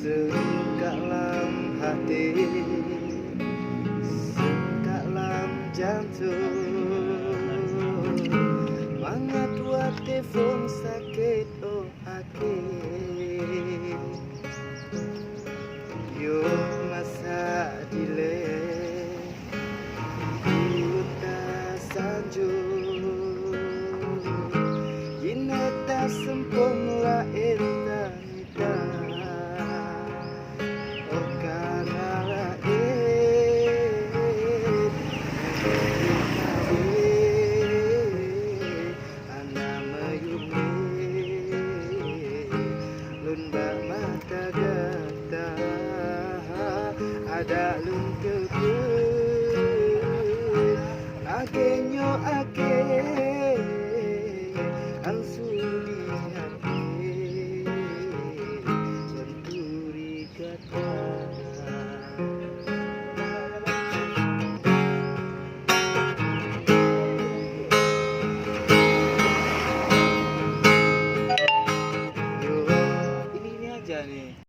Sekalam hati, sekalam jantung, mangat wa telefon sakit oh akeh. Yo masa dile, uta sanju